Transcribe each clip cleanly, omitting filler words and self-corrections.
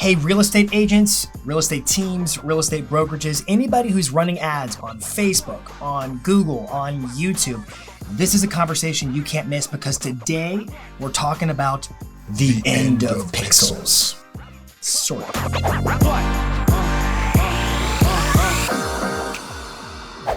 Hey, real estate agents, real estate teams, real estate brokerages, anybody who's running ads on Facebook, on Google, on YouTube, this is a conversation you can't miss because today we're talking about the end of pixels. Sort of.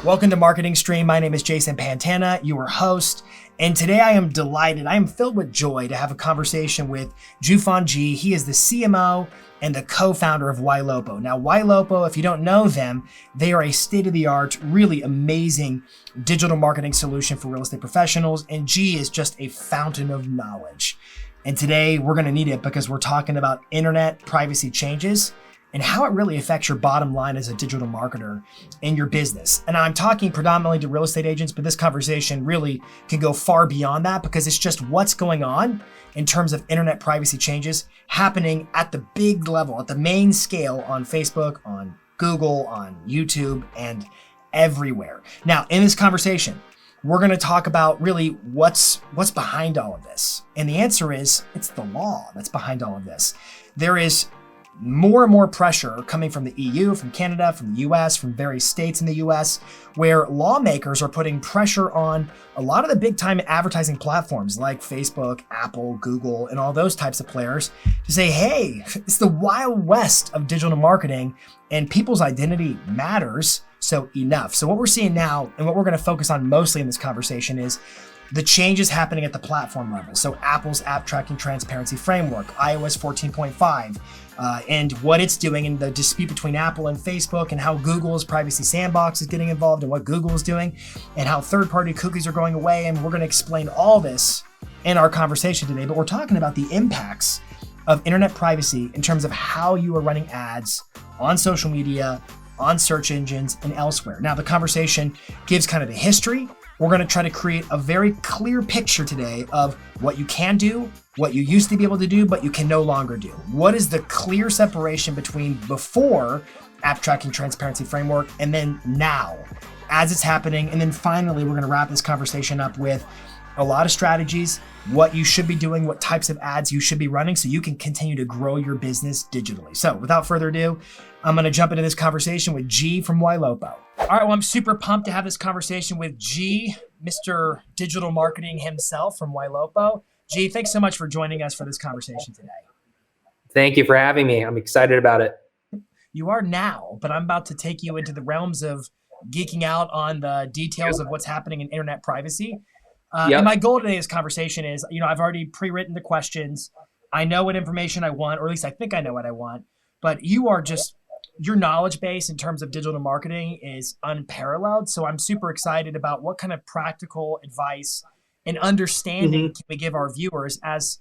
Welcome to Marketing Stream. My name is Jason Pantana, your host. And today I am delighted, I am filled with joy to have a conversation with Juefeng. He is the CMO and the co-founder of Ylopo. Now, Ylopo, if you don't know them, they are a state-of-the-art, really amazing digital marketing solution for real estate professionals. And G is just a fountain of knowledge. And today we're gonna need it because we're talking about internet privacy changes and how it really affects your bottom line as a digital marketer in your business. And I'm talking predominantly to real estate agents, but this conversation really can go far beyond that because it's just what's going on in terms of internet privacy changes happening at the big level, at the main scale on Facebook, on Google, on YouTube, and everywhere. Now, in this conversation, we're gonna talk about really what's behind all of this. And the answer is, it's the law that's behind all of this. There is more and more pressure coming from the EU, from Canada, from the US, from various states in the US, where lawmakers are putting pressure on a lot of the big time advertising platforms like Facebook, Apple, Google, and all those types of players to say, hey, it's the Wild West of digital marketing and people's identity matters, so enough. So what we're seeing now and what we're gonna focus on mostly in this conversation is the changes happening at the platform level. So Apple's App Tracking Transparency Framework, iOS 14.5, and what it's doing in the dispute between Apple and Facebook, and how Google's Privacy Sandbox is getting involved and what Google is doing, and how third-party cookies are going away. And we're going to explain all this in our conversation today, but we're talking about the impacts of internet privacy in terms of how you are running ads on social media, on search engines, and elsewhere. Now, the conversation gives kind of the history. We're going to try to create a very clear picture today of what you can do, what you used to be able to do, but you can no longer do. What is the clear separation between before App Tracking Transparency Framework and then now as it's happening? And then finally, we're going to wrap this conversation up with a lot of strategies, what you should be doing, what types of ads you should be running so you can continue to grow your business digitally. So without further ado, I'm going to jump into this conversation with G from Ylopo. All right, well, I'm super pumped to have this conversation with G, Mr. Digital Marketing himself from Ylopo. G, thanks so much for joining us for this conversation today. Thank you for having me. I'm excited about it. You are now, but I'm about to take you into the realms of geeking out on the details of what's happening in internet privacy. And my goal today's conversation is, I've already pre-written the questions. I know what information I want, or at least I think I know what I want, but your knowledge base in terms of digital marketing is unparalleled. So I'm super excited about what kind of practical advice and understanding can we give our viewers as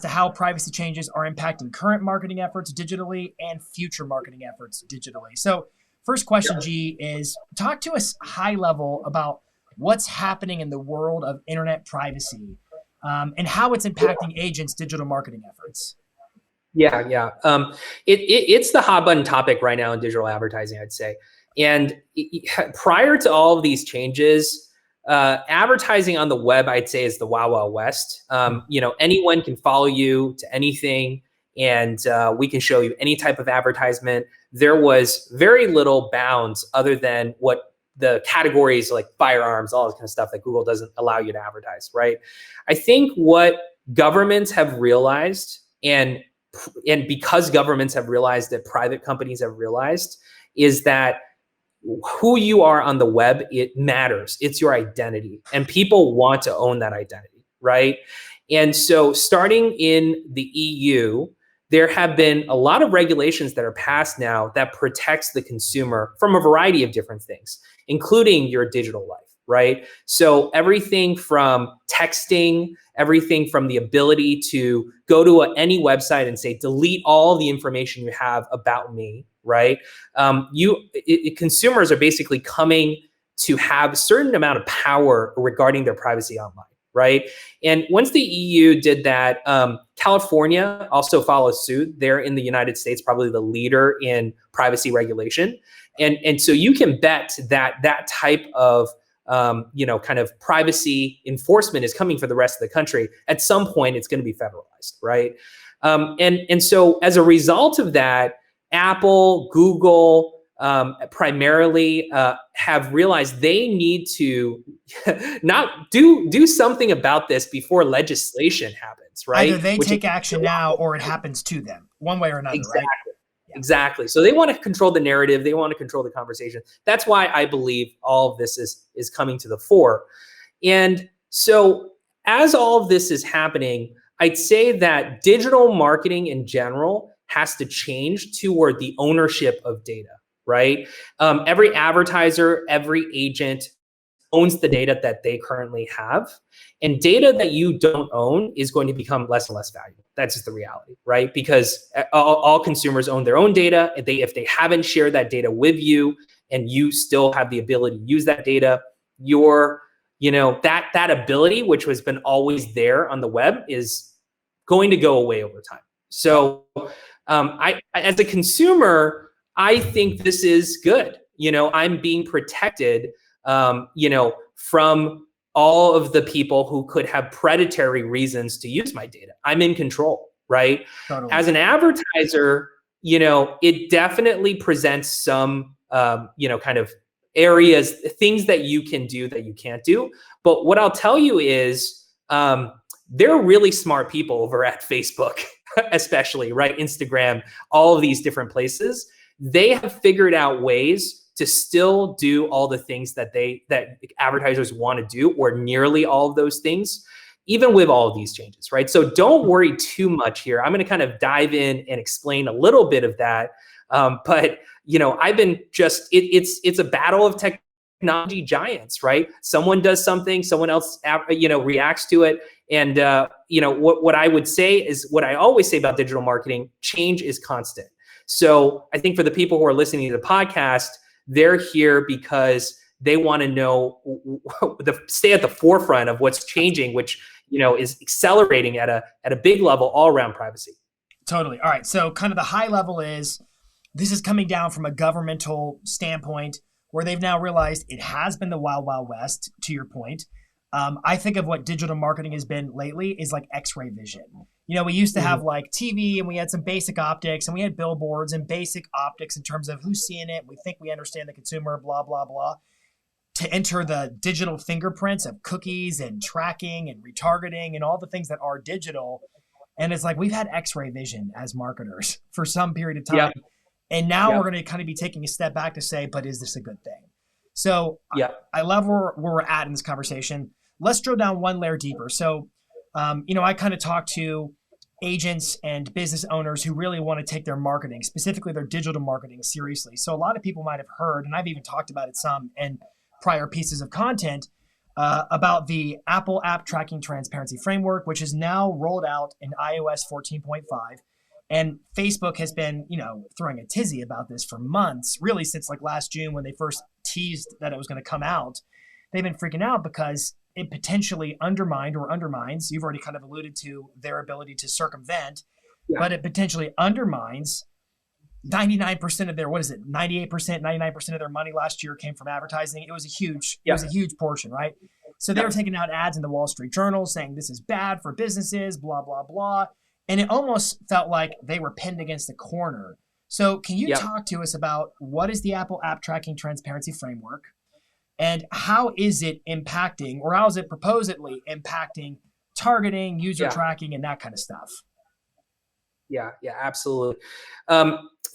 to how privacy changes are impacting current marketing efforts digitally and future marketing efforts digitally. So first question, G, is talk to us high level about what's happening in the world of internet privacy and how it's impacting agents' digital marketing efforts. Yeah. It's the hot button topic right now in digital advertising, I'd say. And prior to all of these changes, advertising on the web, I'd say, is the Wild Wild West. Anyone can follow you to anything, and we can show you any type of advertisement. There was very little bounds other than what the categories like firearms, all this kind of stuff that Google doesn't allow you to advertise, right? I think what governments have realized, and because governments have realized that private companies have realized, is that who you are on the web, it matters. It's your identity, and people want to own that identity, right? And so starting in the EU, there have been a lot of regulations that are passed now that protects the consumer from a variety of different things, including your digital life, right? So everything from texting, everything from the ability to go to any website and say, delete all the information you have about me, right? Consumers are basically coming to have a certain amount of power regarding their privacy online, right? And once the EU did that, California also followed suit. They're in the United States, probably the leader in privacy regulation. And so you can bet that that type of kind of privacy enforcement is coming for the rest of the country. At some point, it's going to be federalized, right? And so as a result of that, Apple, Google, primarily have realized they need to not do something about this before legislation happens, right? Either they take action now or it happens to them, one way or another, exactly. right? Yeah. Exactly. So they want to control the narrative. They want to control the conversation. That's why I believe all of this is coming to the fore. And so as all of this is happening, I'd say that digital marketing in general has to change toward the ownership of data, right? Every advertiser, every agent owns the data that they currently have. And data that you don't own is going to become less and less valuable. That's just the reality, right? Because all consumers own their own data. If they haven't shared that data with you and you still have the ability to use that data, that ability, which has been always there on the web, is going to go away over time. So I, as a consumer, I think this is good. I'm being protected from all of the people who could have predatory reasons to use my data. I'm in control, right? Totally. As an advertiser, it definitely presents some, kind of areas, things that you can do that you can't do. But what I'll tell you is, they're really smart people over at Facebook, especially, right? Instagram, all of these different places. They have figured out ways to still do all the things that advertisers want to do, or nearly all of those things, even with all of these changes, right? So don't worry too much here. I'm going to kind of dive in and explain a little bit of that. But I've been it's a battle of technology giants, right? Someone does something, someone else, reacts to it. And, what I would say is what I always say about digital marketing: change is constant. So I think for the people who are listening to the podcast, they're here because they want to know, stay at the forefront of what's changing, which, is accelerating at a big level all around privacy. Totally. All right. So kind of the high level is, this is coming down from a governmental standpoint where they've now realized it has been the wild, wild west, to your point. I think of what digital marketing has been lately is like X-ray vision. We used to have like TV, and we had some basic optics, and we had billboards and basic optics in terms of who's seeing it. We think we understand the consumer, blah, blah, blah. To enter the digital fingerprints of cookies and tracking and retargeting and all the things that are digital. And it's like, we've had X-ray vision as marketers for some period of time. Yep. And now we're going to kind of be taking a step back to say, but is this a good thing? So I love where we're at in this conversation. Let's drill down one layer deeper. So, I kind of talk to agents and business owners who really want to take their marketing, specifically their digital marketing, seriously. So a lot of people might have heard, and I've even talked about it some in prior pieces of content, about the Apple App Tracking Transparency Framework, which is now rolled out in iOS 14.5. And Facebook has been, throwing a tizzy about this for months, really since like last June when they first teased that it was going to come out. They've been freaking out because it potentially undermines, you've already kind of alluded to their ability to circumvent, but it potentially undermines 99% of their, 98%, 99% of their money last year came from advertising. It was a huge portion, right? So they were taking out ads in the Wall Street Journal saying this is bad for businesses, blah, blah, blah. And it almost felt like they were pinned against a corner. So can you talk to us about what is the Apple App Tracking Transparency Framework? And how is it impacting, or how is it proposedly impacting targeting, user tracking, and that kind of stuff? Yeah, absolutely.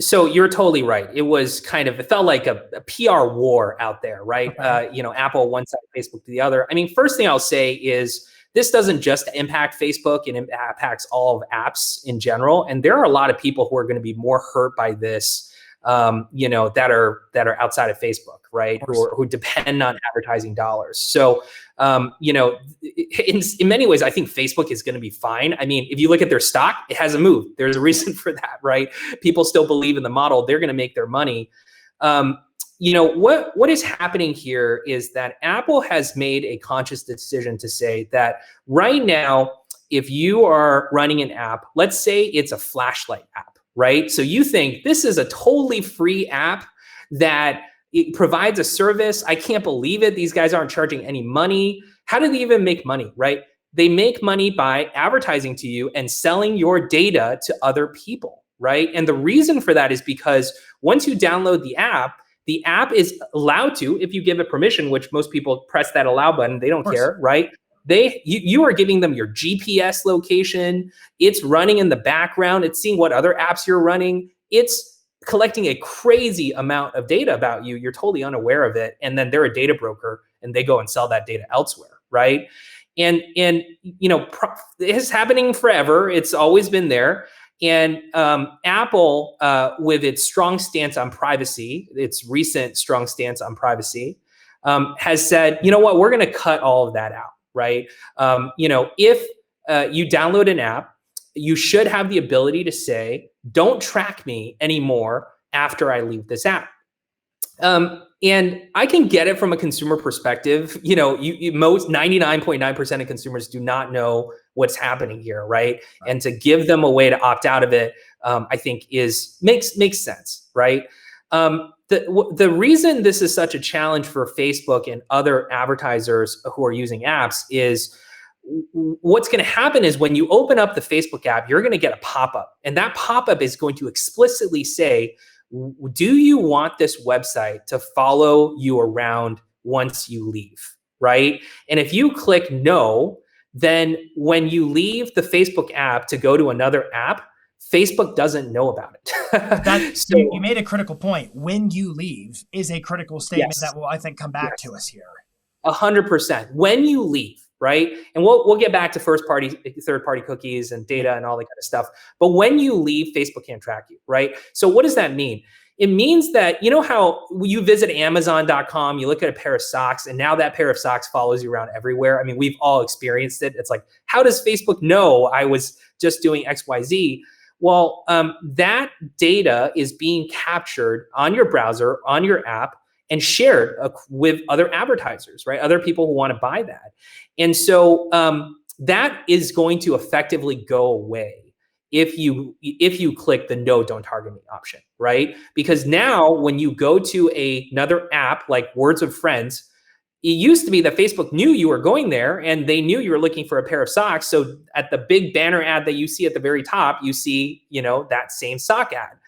So you're totally right. It felt like a PR war out there, right? Okay. Apple one side, Facebook to the other. I mean, first thing I'll say is this doesn't just impact Facebook, it impacts all of apps in general. And there are a lot of people who are going to be more hurt by this, that are outside of Facebook, right? Who depend on advertising dollars. So, in many ways, I think Facebook is going to be fine. I mean, if you look at their stock, it hasn't moved. There's a reason for that, right? People still believe in the model. They're going to make their money. What is happening here is that Apple has made a conscious decision to say that right now, if you are running an app, let's say it's a flashlight app, right? So you think this is a totally free app that it provides a service. I can't believe it. These guys aren't charging any money. How do they even make money, right? they make money by advertising to you and selling your data to other people, right? And the reason for that is because once you download the app is allowed to, if you give it permission, which most people press that allow button, they don't care, right? You are giving them your GPS location. It's running in the background. It's seeing what other apps you're running. It's collecting a crazy amount of data about you. You're totally unaware of it. And then they're a data broker and they go and sell that data elsewhere, right? And it's happening forever. It's always been there. And Apple, with its strong stance on privacy, its recent strong stance on privacy, has said, you know what, we're going to cut all of that out, right? If you download an app, you should have the ability to say, don't track me anymore after I leave this app. And I can get it from a consumer perspective. Most 99.9% of consumers do not know what's happening here, right? And to give them a way to opt out of it, I think makes sense, right? The reason this is such a challenge for Facebook and other advertisers who are using apps is what's going to happen is when you open up the Facebook app, you're going to get a pop-up, and that pop-up is going to explicitly say, do you want this website to follow you around once you leave, right? And if you click no, then when you leave the Facebook app to go to another app, Facebook doesn't know about it. So you made a critical point. When you leave is a critical statement that will, I think, come back to us here. 100%. When you leave, right? And we'll get back to third-party cookies and data and all that kind of stuff. But when you leave, Facebook can't track you, right? So what does that mean? It means that, you know how you visit Amazon.com, you look at a pair of socks, and now that pair of socks follows you around everywhere. I mean, we've all experienced it. It's like, how does Facebook know I was just doing XYZ? Well, that data is being captured on your browser, on your app, and shared with other advertisers, right? Other people who want to buy that. And so that is going to effectively go away if you click the no, don't target me option, right? Because now when you go to another app like Words with Friends, it used to be that Facebook knew you were going there and they knew you were looking for a pair of socks. So at the big banner ad that you see at the very top, you see, that same sock ad.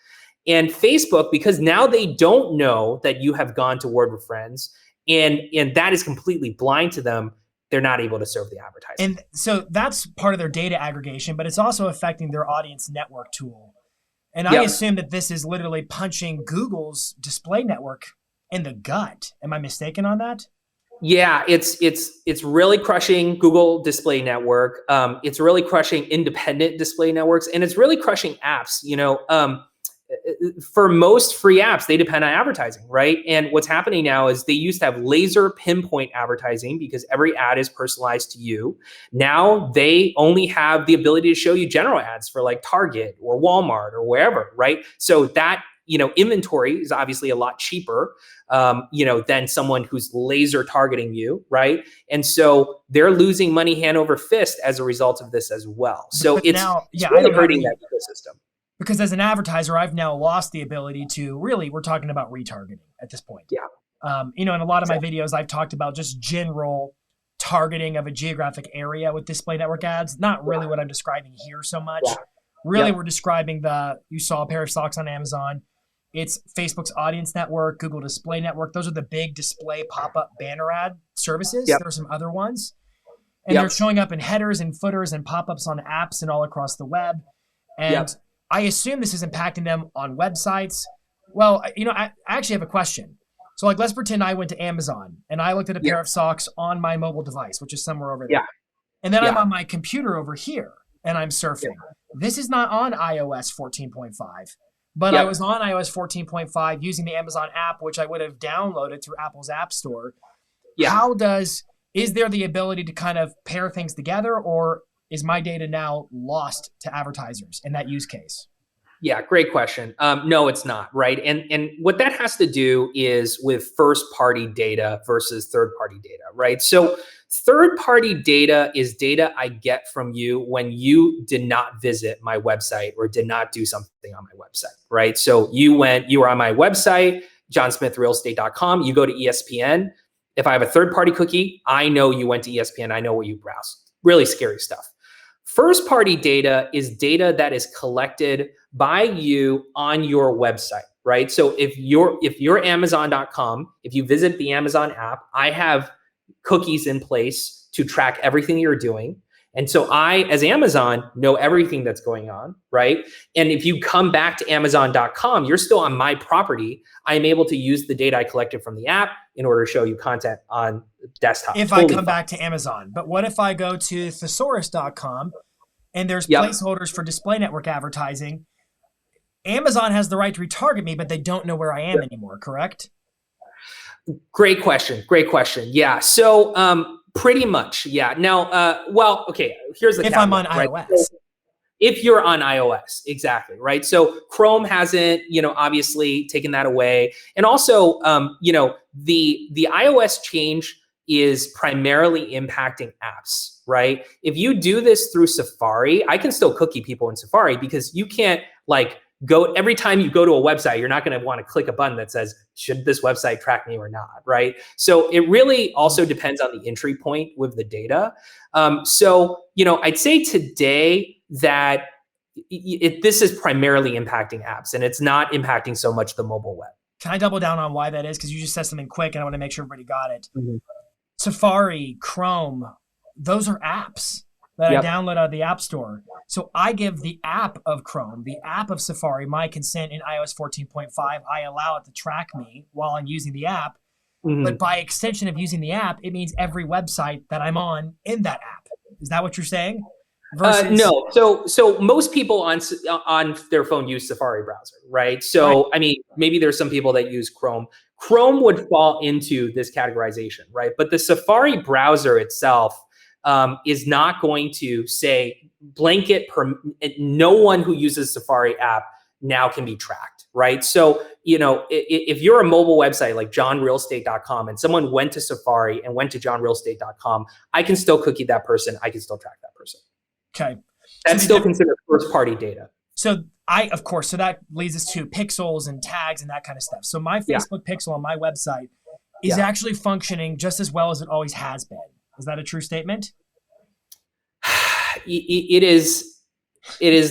And Facebook, because now they don't know that you have gone to Word with Friends, and that is completely blind to them, they're not able to serve the advertising. And so that's part of their data aggregation, but it's also affecting their audience network tool. And I assume that this is literally punching Google's display network in the gut. Am I mistaken on that? Yeah, it's really crushing Google Display Network. It's really crushing independent display networks, and it's really crushing apps. For most free apps, they depend on advertising, right? And what's happening now is they used to have laser pinpoint advertising because every ad is personalized to you. Now they only have the ability to show you general ads for like Target or Walmart or wherever, right? So that, inventory is obviously a lot cheaper, than someone who's laser targeting you, right? And so they're losing money hand over fist as a result of this as well. So it's really hurting that ecosystem. Because as an advertiser, I've now lost the ability to we're talking about retargeting at this point. Yeah. In a lot of my videos, I've talked about just general targeting of a geographic area with display network ads. Not really what I'm describing here so much. Yeah. Really, we're describing you saw a pair of socks on Amazon. It's Facebook's audience network, Google Display Network. Those are the big display pop-up banner ad services. There are some other ones. And they're showing up in headers and footers and pop-ups on apps and all across the web. And I assume this is impacting them on websites. Well, I actually have a question. So let's pretend I went to Amazon and I looked at a pair of socks on my mobile device, which is somewhere over there. And then I'm on my computer over here and I'm surfing. This is not on iOS 14.5, but I was on iOS 14.5 using the Amazon app, which I would have downloaded through Apple's App Store. Is there the ability to kind of pair things together, or is my data now lost to advertisers in that use case? Yeah, great question. No, it's not, right? And what that has to do is with first-party data versus third-party data, right? So third-party data is data I get from you when you did not visit my website or did not do something on my website, right? So you were on my website, johnsmithrealestate.com, you go to ESPN. If I have a third-party cookie, I know you went to ESPN, I know what you browsed. really scary stuff. First party data is data that is collected by you on your website, right? So if you're Amazon.com, if you visit the Amazon app, I have cookies in place to track everything you're doing. And so I, as Amazon, know everything that's going on, right? And if you come back to Amazon.com, you're still on my property. I'm able to use the data I collected from the app in order to show you content on desktop. If I come back to Amazon. But what if I go to thesaurus.com and there's placeholders for display network advertising? Amazon has the right to retarget me, but they don't know where I am anymore, correct? Great question. Great question. Yeah. So pretty much. Yeah. Now, well, okay, here's the if caveat, I'm on right? iOS. So if you're on iOS, exactly, right? So Chrome hasn't, obviously taken that away. And also, the iOS change is primarily impacting apps, right? If you do this through Safari, I can still cookie people in Safari because you can't go every time you go to a website, you're not going to want to click a button that says, should this website track me or not, right? So it really also depends on the entry point with the data. So, I'd say today that this is primarily impacting apps and it's not impacting so much the mobile web. Can I double down on why that is? Because you just said something quick and I want to make sure everybody got it. Mm-hmm. Safari, Chrome, those are apps that I download out of the App Store. So I give the app of Chrome, the app of Safari, my consent in iOS 14.5. I allow it to track me while I'm using the app. Mm-hmm. But by extension of using the app, it means every website that I'm on in that app. Is that what you're saying? No. So most people on their phone use Safari browser, right? So, right. I mean, maybe there's some people that use Chrome. Chrome would fall into this categorization, right? But the Safari browser itself is not going to say blanket no one who uses Safari app now can be tracked, right? So, if you're a mobile website like johnrealestate.com and someone went to Safari and went to johnrealestate.com, I can still cookie that person. I can still track that person. Okay. That's still considered first party data. So so that leads us to pixels and tags and that kind of stuff. So my Facebook pixel on my website is actually functioning just as well as it always has been. Is that a true statement? It is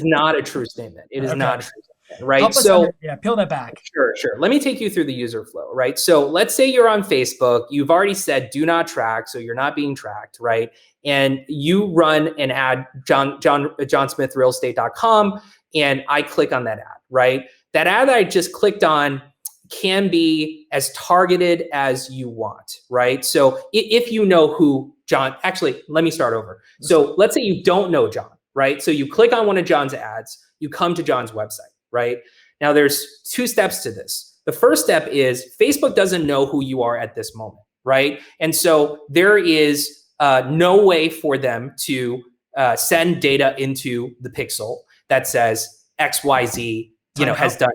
not a true statement. It is not a true statement, right? So peel that back. Sure. Let me take you through the user flow, right? So let's say you're on Facebook. You've already said do not track, so you're not being tracked, right? And you run an ad, johnsmithrealestate.com, and I click on that ad, right? That ad that I just clicked on can be as targeted as you want, right? So if you know who John, actually, let me start over. So let's say you don't know John, right? So you click on one of John's ads, you come to John's website, right? Now there's two steps to this. The first step is Facebook doesn't know who you are at this moment, right? And so there is no way for them to send data into the pixel that says XYZ, has done.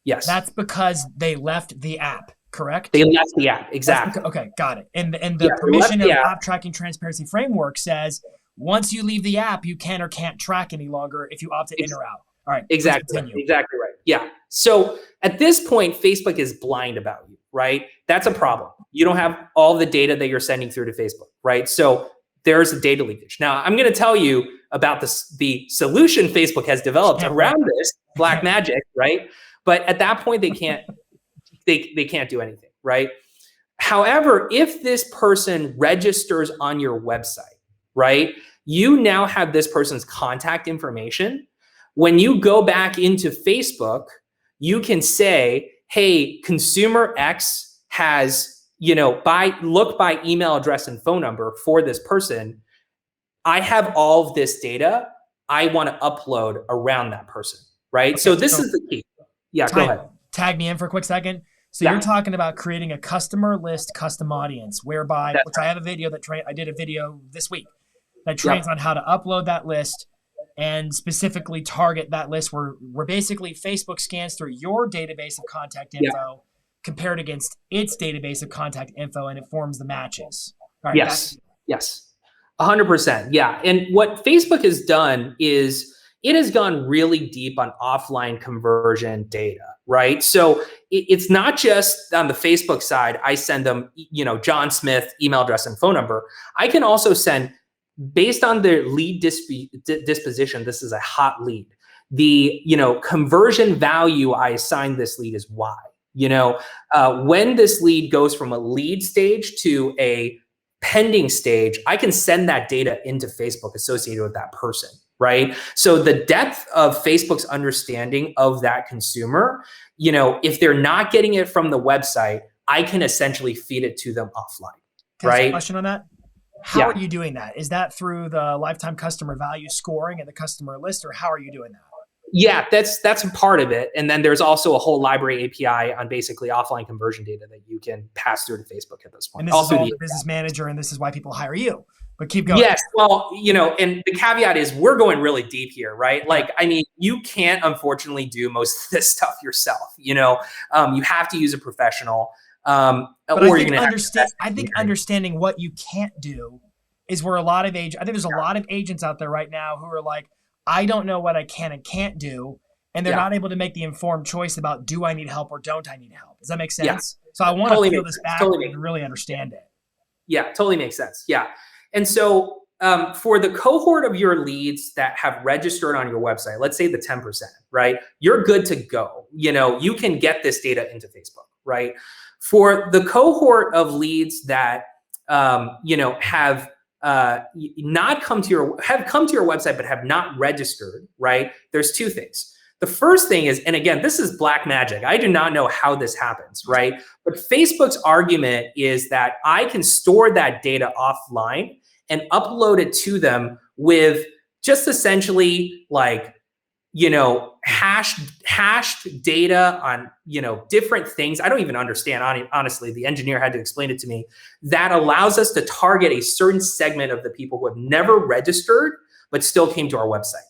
Yes. That's because they left the app, correct? They left the app, exactly. Okay, got it. And the permission of app tracking transparency framework says once you leave the app, you can or can't track any longer if you opt in or out. All right. Exactly right. Yeah. So at this point, Facebook is blind about you, right? That's a problem. You don't have all the data that you're sending through to Facebook, right? So there's a data leakage. Now, I'm going to tell you about the solution Facebook has developed around this, black magic, right? But at that point, they can't do anything, right? However, if this person registers on your website, right, you now have this person's contact information. When you go back into Facebook, you can say, hey, consumer X has, look by email address and phone number for this person. I have all of this data. I want to upload around that person, right? Okay, so this is the key. Yeah, go ahead. Tag me in for a quick second. So you're talking about creating a customer list, custom audience, whereby, which I have a video I did a video this week that trains on how to upload that list and specifically target that list where basically Facebook scans through your database of contact info compared against its database of contact info and it forms the matches. All right, yes, 100%. Yeah. And what Facebook has done is it has gone really deep on offline conversion data, right? So it's not just on the Facebook side, I send them, John Smith email address and phone number. I can also send based on the lead disposition, this is a hot lead. The, conversion value I assign this lead is Y. When this lead goes from a lead stage to a pending stage, I can send that data into Facebook associated with that person, right? So the depth of Facebook's understanding of that consumer, if they're not getting it from the website, I can essentially feed it to them offline, Can I ask a right? question on that? How are you doing that? Is that through the lifetime customer value scoring and the customer list, or how are you doing that? Yeah, that's a part of it. And then there's also a whole library API on basically offline conversion data that you can pass through to Facebook at this point. And this is all the business manager, and this is why people hire you. But keep going. Yes, well, and the caveat is we're going really deep here, right? Like, I mean, you can't unfortunately do most of this stuff yourself. You have to use a professional. But I think understanding what you can't do is where a lot of I think there's a lot of agents out there right now who are like, I don't know what I can and can't do. And they're not able to make the informed choice about, do I need help or don't I need help? Does that make sense? Yeah. So I want to peel this back and really understand it. Yeah, totally makes sense. Yeah. And so for the cohort of your leads that have registered on your website, let's say the 10%, right? You're good to go. You can get this data into Facebook, right? For the cohort of leads that, have come to your website but have not registered, right? There's two things. The first thing is, and again, this is black magic. I do not know how this happens, right? But Facebook's argument is that I can store that data offline and upload it to them with just essentially like, hashed data on, different things. I don't even understand. Honestly, the engineer had to explain it to me. That allows us to target a certain segment of the people who have never registered, but still came to our website.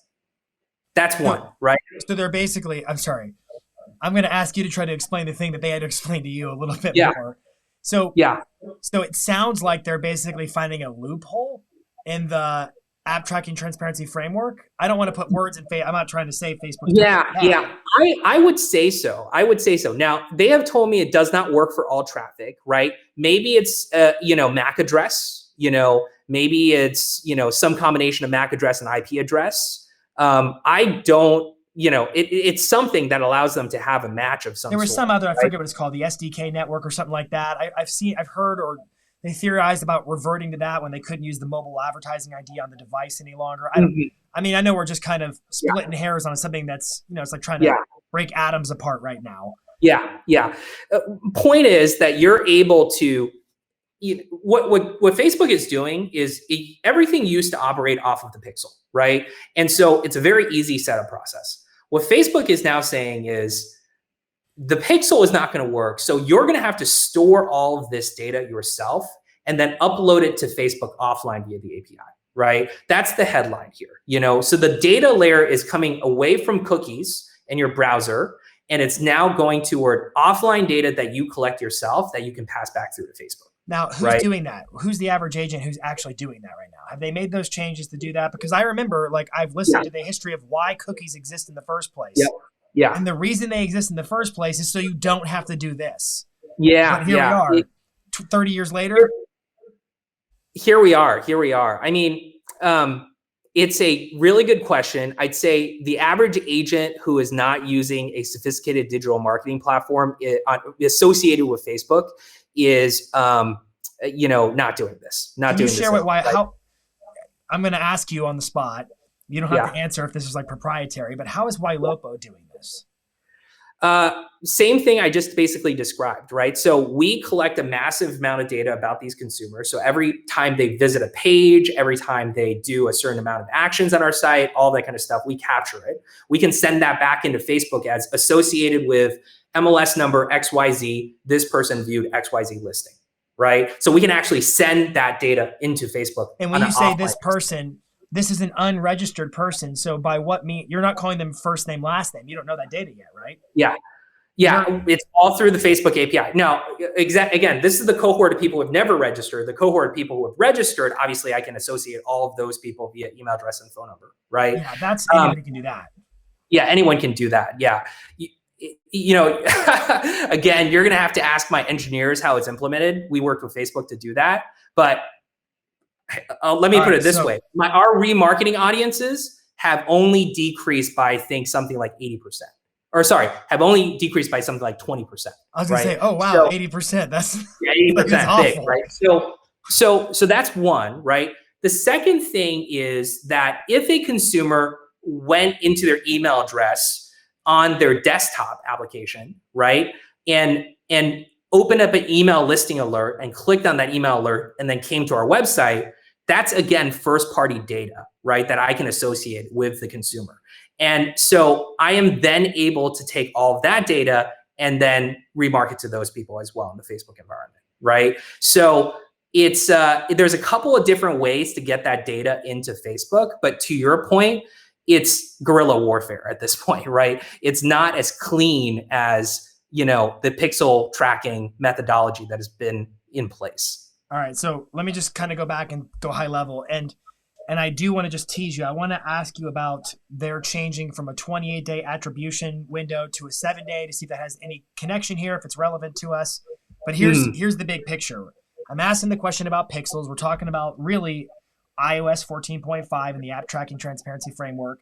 That's one, right? So they're basically, I'm sorry, I'm going to ask you to try to explain the thing that they had to explain to you a little bit more. So it sounds like they're basically finding a loophole in the app tracking transparency framework. I don't want to put words in I'm not trying to say Facebook. Yeah. I would say so. Now, they have told me it does not work for all traffic, right? Maybe it's, MAC address, maybe it's, some combination of MAC address and IP address. I don't, it's something that allows them to have a match of some sort. There was some other, I forget what it's called, the SDK network or something like that. I've heard, or they theorized about reverting to that when they couldn't use the mobile advertising ID on the device any longer. I know we're just kind of splitting hairs on something that's, it's like trying to break atoms apart right now. Yeah. Point is that you're able to, what Facebook is doing is everything used to operate off of the pixel, right? And so it's a very easy setup process. What Facebook is now saying is the pixel is not going to work. So you're going to have to store all of this data yourself and then upload it to Facebook offline via the API, right? That's the headline here, So the data layer is coming away from cookies in your browser, and it's now going toward offline data that you collect yourself that you can pass back through to Facebook. Now, who's doing that? Who's the average agent who's actually doing that right now? Have they made those changes to do that? Because I remember, I've listened to the history of why cookies exist in the first place. Yeah. And the reason they exist in the first place is so you don't have to do this. Yeah. But here we are, 30 years later. Here we are. I mean, it's a really good question. I'd say the average agent who is not using a sophisticated digital marketing platform associated with Facebook is, not doing this. Can you share how? I'm going to ask you on the spot. You don't have to answer if this is proprietary, but how is Ylopo doing this? Same thing I just basically described, right? So we collect a massive amount of data about these consumers. So every time they visit a page, every time they do a certain amount of actions on our site, all that kind of stuff, we capture it. We can send that back into Facebook as associated with MLS number XYZ, this person viewed XYZ listing, right? So we can actually send that data into Facebook. And when you say this person, this is an unregistered person. So by what mean, you're not calling them first name, last name. You don't know that data yet, right? Yeah. It's all through the Facebook API. Now, again, this is the cohort of people who have never registered. The cohort of people who have registered, obviously I can associate all of those people via email address and phone number, right? Yeah, that's anybody can do that. Yeah, anyone can do that. Yeah. Again, you're going to have to ask my engineers how it's implemented. We worked with Facebook to do that, but let me put it this way. Our remarketing audiences have only decreased by, I think, something like 80%. Or sorry, have only decreased by something like 20%. I was gonna say, oh wow, 80%. That's 80% big, right? So that's one, right? The second thing is that if a consumer went into their email address on their desktop application, right, and opened up an email listing alert and clicked on that email alert and then came to our website, that's again first-party data, right, that I can associate with the consumer. And so I am then able to take all of that data and then remarket to those people as well in the Facebook environment, right? So it's there's a couple of different ways to get that data into Facebook, but to your point, it's guerrilla warfare at this point, right? It's not as clean as, you know, the pixel tracking methodology that has been in place. All right, so let me just kind of go back and go high level, and I do want to just tease you. I want to ask you about their changing from a 28-day attribution window to a 7-day to see if that has any connection here, if it's relevant to us. But here's the big picture. I'm asking the question about pixels. We're talking about really iOS 14.5 and the app tracking transparency framework.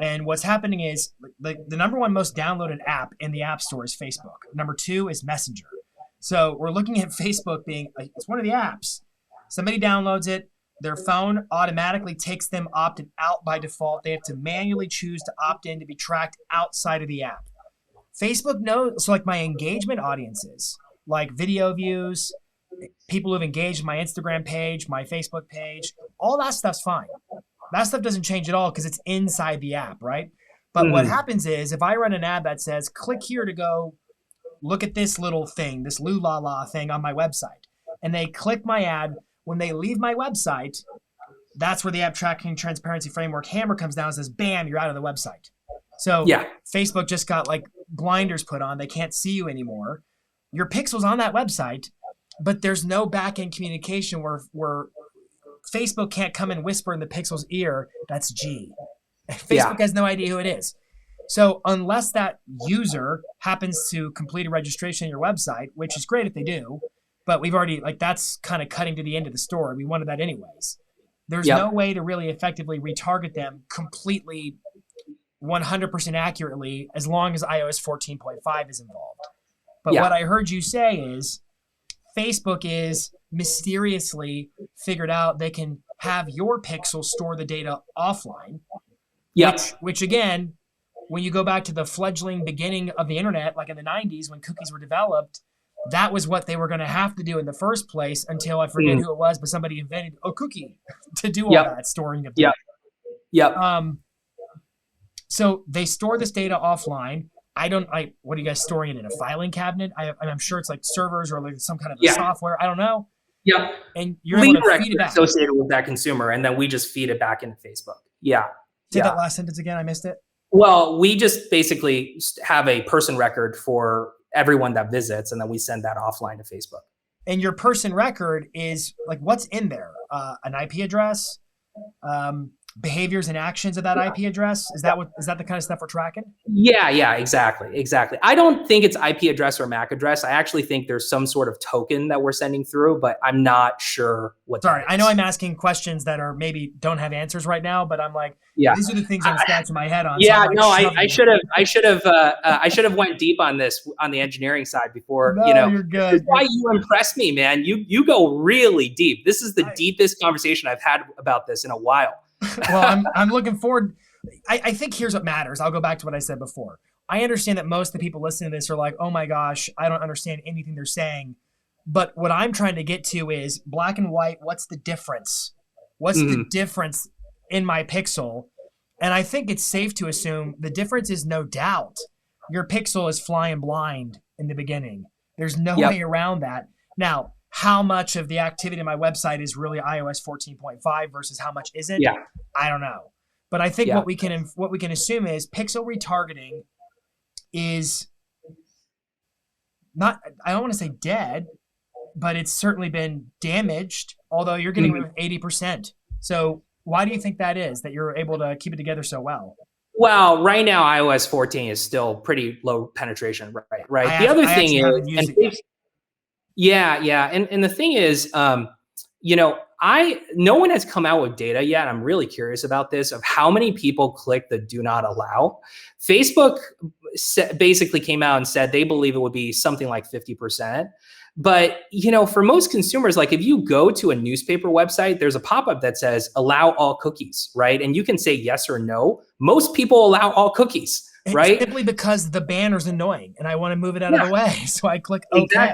And what's happening is the number one most downloaded app in the App Store is Facebook. Number two is Messenger. So we're looking at Facebook being, it's one of the apps. Somebody downloads it. Their phone automatically takes them opted out by default. They have to manually choose to opt in to be tracked outside of the app. Facebook knows, so like my engagement audiences, like video views, people who've engaged my Instagram page, my Facebook page, all that stuff's fine. That stuff doesn't change at all because it's inside the app, right? But what happens is if I run an ad that says, click here to go look at this little thing, this loo-la-la thing on my website, and they click my ad, when they leave my website, that's where the app tracking transparency framework hammer comes down and says, bam, you're out of the website. So Facebook just got like blinders put on. They can't see you anymore. Your pixel's on that website, but there's no back-end communication where Facebook can't come and whisper in the pixel's ear, that's G. Facebook has no idea who it is. So unless that user happens to complete a registration on your website, which is great if they do, but we've already, like, that's kind of cutting to the end of the story. We wanted that anyways. There's no way to really effectively retarget them completely 100% accurately as long as iOS 14.5 is involved. But what I heard you say is Facebook is mysteriously figured out they can have your pixel store the data offline. Which again, when you go back to the fledgling beginning of the internet, like in the 90s when cookies were developed, that was what they were going to have to do in the first place until I forget who it was, but somebody invented a cookie to do all that storing of data. So they store this data offline. What are you guys storing it in a filing cabinet? I'm sure it's like servers or like some kind of software. I don't know. And you're able to feed it back. Associated with that consumer, and then we just feed it back into Facebook. Say that last sentence again. I missed it. Well, we just basically have a person record for everyone that visits, and then we send that offline to Facebook. And your person record is like, what's in there? An IP address, behaviors and actions of that IP address. Is that the kind of stuff we're tracking? Yeah, exactly. I don't think it's IP address or MAC address. I actually think there's some sort of token that we're sending through, but I'm not sure what. Sorry, I know I'm asking questions that are maybe don't have answers right now, but I'm like, these are the things I'm scratching my head on. I should have went deep on this on the engineering side before. No, you're good. This is why you impress me, man. You go really deep. This is the deepest conversation I've had about this in a while. Well, I'm looking forward. I think here's what matters. I'll go back to what I said before. I understand that most of the people listening to this are like, oh my gosh, I don't understand anything they're saying. But what I'm trying to get to is black and white. What's the difference? What's the difference in my pixel? And I think it's safe to assume the difference is no doubt. Your pixel is flying blind in the beginning. There's no way around that. Now, how much of the activity on my website is really iOS 14.5 versus how much isn't? I don't know. But I think what we can assume is pixel retargeting is not, I don't want to say dead, but it's certainly been damaged, although you're getting away with 80%. So why do you think that is, that you're able to keep it together so well? Well, right now, iOS 14 is still pretty low penetration, right? The other thing is, and the thing is, no one has come out with data yet. I'm really curious about this, of how many people click the do not allow. Facebook basically came out and said they believe it would be something like 50%. But, for most consumers, like if you go to a newspaper website, there's a pop-up that says allow all cookies, right? And you can say yes or no. Most people allow all cookies, right? Simply because the banner's annoying and I want to move it out of the way. So I click OK.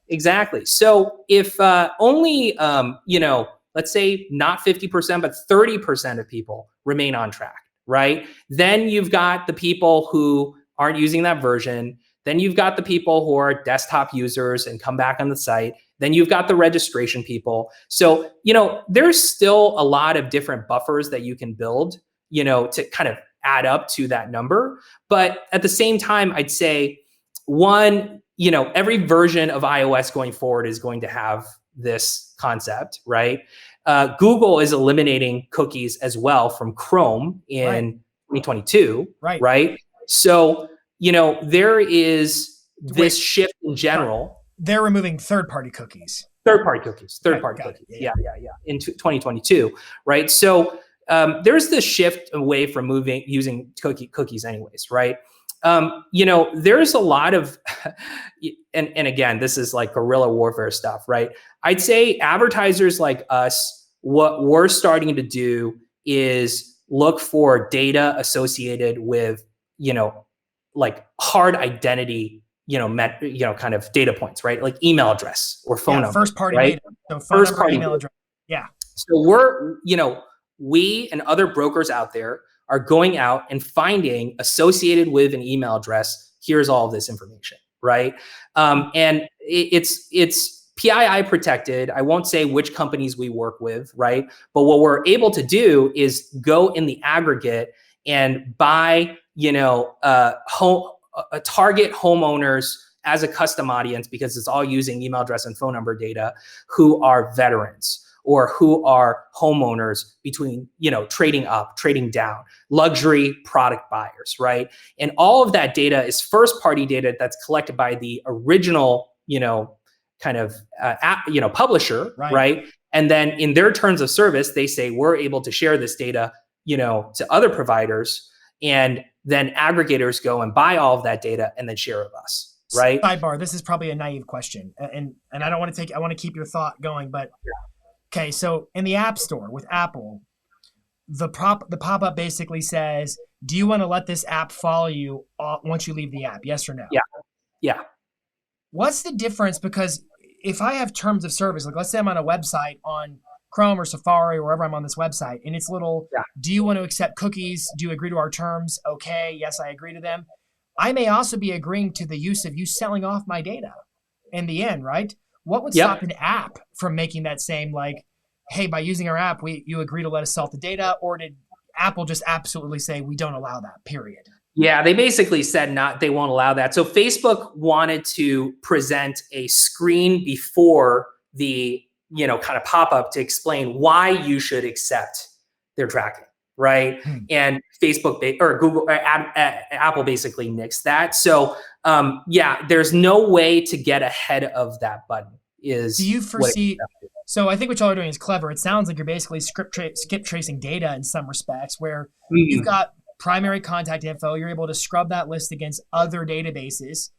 Exactly. So if only, let's say not 50%, but 30% of people remain on track, right? Then you've got the people who aren't using that version. Then you've got the people who are desktop users and come back on the site. Then you've got the registration people. So, there's still a lot of different buffers that you can build, to kind of add up to that number. But at the same time, I'd say one, every version of iOS going forward is going to have this concept, right? Google is eliminating cookies as well from Chrome in 2022, right? So, there is this shift in general. They're removing third-party cookies. Third-party cookies. Yeah. In 2022, right? So there's this shift away from using cookies anyways, right? There's a lot of, and again, this is like guerrilla warfare stuff, right? I'd say advertisers like us, what we're starting to do is look for data associated with, like hard identity, kind of data points, right? Like email address or phone number. First party right? data. So first party email address. Yeah. So we and other brokers out there are going out and finding associated with an email address, here's all of this information, right? And it's PII protected. I won't say which companies we work with, right? But what we're able to do is go in the aggregate and buy, target homeowners as a custom audience, because it's all using email address and phone number data, who are veterans or who are homeowners between, trading up, trading down, luxury product buyers, right? And all of that data is first party data that's collected by the original, publisher, right? And then in their terms of service, they say, we're able to share this data, to other providers, and then aggregators go and buy all of that data and then share with us, right? Sidebar, this is probably a naive question, and I don't want to I want to keep your thought going, but okay, so in the App Store with Apple, the pop-up basically says, do you want to let this app follow you once you leave the app? Yes or no? Yeah. What's the difference? Because if I have terms of service, like let's say I'm on a website on Chrome or Safari or wherever I'm on this website, and it's little, do you want to accept cookies? Do you agree to our terms? Okay, yes, I agree to them. I may also be agreeing to the use of you selling off my data in the end, right? What would stop an app from making that same, like, hey, by using our app, you agree to let us sell the data? Or did Apple just absolutely say we don't allow that, period? Yeah, they basically said they won't allow that. So Facebook wanted to present a screen before the, kind of pop up to explain why you should accept their tracking, right? And Facebook or Google or Apple basically nixed that. So there's no way to get ahead of that button. Do you foresee? So I think what y'all are doing is clever. It sounds like you're basically skip tracing data in some respects, where you've got primary contact info. You're able to scrub that list against other databases.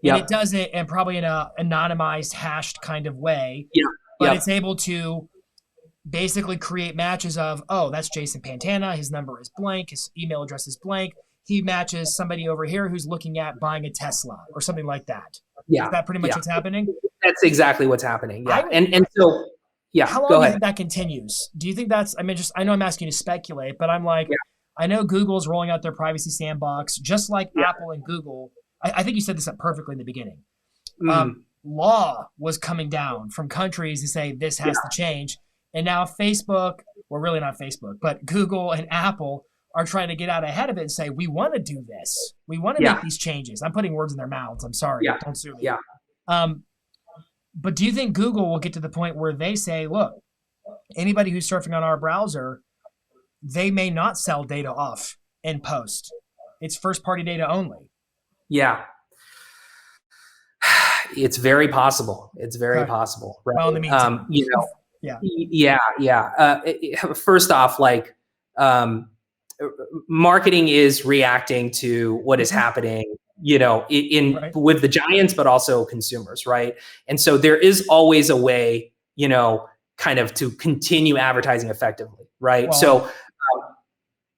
And it does it in probably in a anonymized, hashed kind of way. But it's able to basically create matches of, oh, that's Jason Pantana. His number is blank. His email address is blank. He matches somebody over here who's looking at buying a Tesla or something like that. Is that pretty much what's happening? That's exactly what's happening. Yeah. And so, how long do you think that continues? Do you think that's, I know I'm asking you to speculate, but I'm like, I know Google's rolling out their privacy sandbox, just like Apple and Google. I think you said this up perfectly in the beginning. Law was coming down from countries to say this has to change. And now Facebook, well, really not Facebook, but Google and Apple are trying to get out ahead of it and say, we want to do this. We want to make these changes. I'm putting words in their mouths. I'm sorry. Don't sue me. But do you think Google will get to the point where they say, look, anybody who's surfing on our browser, they may not sell data off in post. It's first party data only. Yeah. It's very possible. It's very possible. Right? Well, in the meantime, Yeah. First off, like, marketing is reacting to what is happening, in Right. with the giants, but also consumers, right? And so there is always a way, kind of to continue advertising effectively, right? Well, So,